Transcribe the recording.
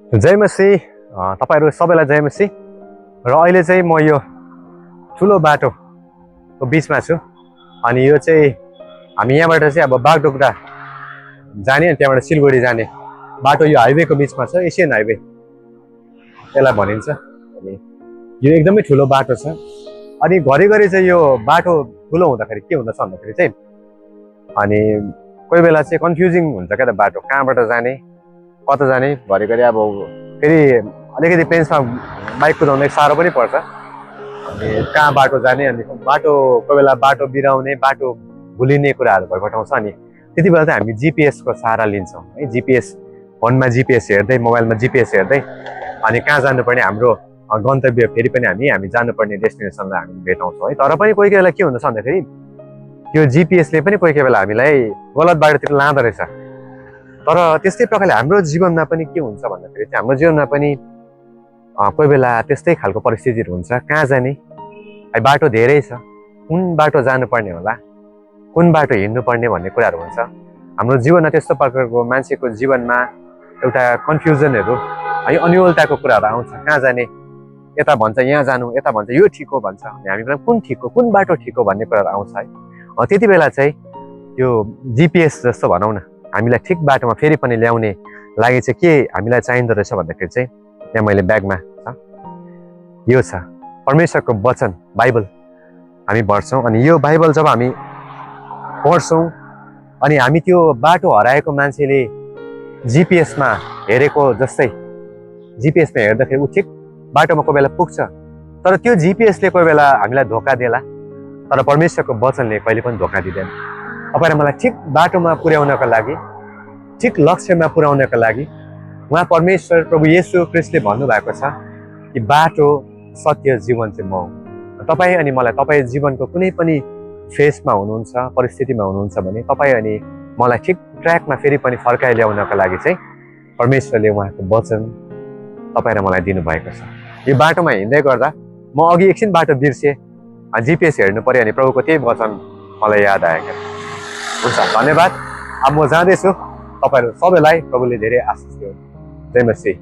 जय मसी तपाईहरु सबैलाई जय मसी। र अहिले चाहिँ म यो ठुलो बाटोको बीचमा छु। अनि यो चाहिँ हामी यहाँबाट चाहिँ अब बागडोग्रा जाने अनि त्यहाँबाट सिलगढी जाने बाटो यो हाइवेको बीचमा छ, एसियन हाइवे यसलाई भनिन्छ। अनि यो एकदमै ठुलो बाटो छ। अनि घरिघरि चाहिँ यो बाटो ठुलो हुँदाखेरि के हुन्छ भन्दाखेरि चाहिँ अनि कोही बेला चाहिँ कन्फ्युजिङ हुन्छ क्या त, बाटो कहाँबाट जाने कता जाने। घरिघरि अब फेरि अलिकति प्लेन्समा बाइक कुदाउन साह्रो पनि पर्छ। अनि कहाँ बाटो जाने, अनि बाटो कोही बेला बाटो बिराउने, बाटो भुलिने कुराहरू भइपठाउँछ। अनि त्यति बेला चाहिँ हामी जिपिएसको सहारा लिन्छौँ है। जिपिएस फोनमा जिपिएस हेर्दै, मोबाइलमा जिपिएस हेर्दै अनि कहाँ जानुपर्ने हाम्रो गन्तव्य, फेरि पनि हामी जानुपर्ने डेस्टिनेसनलाई हामी भेटाउँछौँ है। तर पनि कोही कोही बेला के हुन्छ भन्दाखेरि त्यो जिपिएसले पनि कोही कोही बेला हामीलाई गलत बाटोतिर लाँदो रहेछ। तर त्यस्तै प्रकारले हाम्रो जीवनमा पनि के हुन्छ भन्दाखेरि चाहिँ हाम्रो जीवनमा पनि कोही बेला त्यस्तै खालको परिस्थितिहरू हुन्छ। कहाँ जाने, बाटो धेरै छ, कुन बाटो जानुपर्ने होला, कुन बाटो हिँड्नुपर्ने भन्ने कुराहरू हुन्छ। हाम्रो जीवनमा त्यस्तो प्रकारको मान्छेको जीवनमा एउटा कन्फ्युजनहरू है, अन्योलताको कुराहरू आउँछ। कहाँ जाने, यता भन्छ यहाँ जानु, यता भन्छ यो ठिक हो भन्छ। अनि हामी कुन ठिक हो, कुन बाटो ठिक हो भन्ने कुराहरू आउँछ है। त्यति बेला चाहिँ यो जिपिएस जस्तो भनौँ न, हामीलाई ठिक बाटोमा फेरि पनि ल्याउने लागि चाहिँ के हामीलाई चाहिँदो रहेछ भन्दाखेरि चाहिँ यहाँ मैले ब्यागमा छ, यो छ परमेश्वरको वचन बाइबल हामी पढ्छौँ। अनि यो बाइबल जब हामी पढ्छौँ अनि हामी त्यो बाटो हराएको मान्छेले जिपिएसमा हेरेको जस्तै जिपिएसमा हेर्दाखेरि ऊ ठिक बाटोमा कोही बेला पुग्छ। तर त्यो जिपिएसले कोही बेला हामीलाई धोका देला, तर परमेश्वरको वचनले कहिले पनि धोका दिँदैन। तपाईँ र मलाई ठिक बाटोमा पुर्याउनको लागि, ठिक लक्ष्यमा पुर्याउनको लागि उहाँ परमेश्वर प्रभु येशू ख्रीष्टले भन्नुभएको छ कि बाटो सत्य जीवन चाहिँ म हुँ। तपाईँ अनि मलाई, तपाईँ जीवनको कुनै पनि फेसमा हुनुहुन्छ, परिस्थितिमा हुनुहुन्छ भने तपाईँ अनि मलाई ठिक ट्र्याकमा फेरि पनि फर्काइ ल्याउनको लागि चाहिँ परमेश्वरले उहाँको वचन तपाईँ र मलाई दिनुभएको छ। यो बाटोमा हिँड्दै गर्दा म अघि एकछिन बाटो बिर्सेँ, जिपिएस हेर्नु पऱ्यो अनि प्रभुको त्यही वचन मलाई याद आयो। हुन्छ, धन्यवाद। अब म जाँदैछु। तपाईँहरू सबैलाई प्रभुले धेरै आशिष दियो। जय मसीह।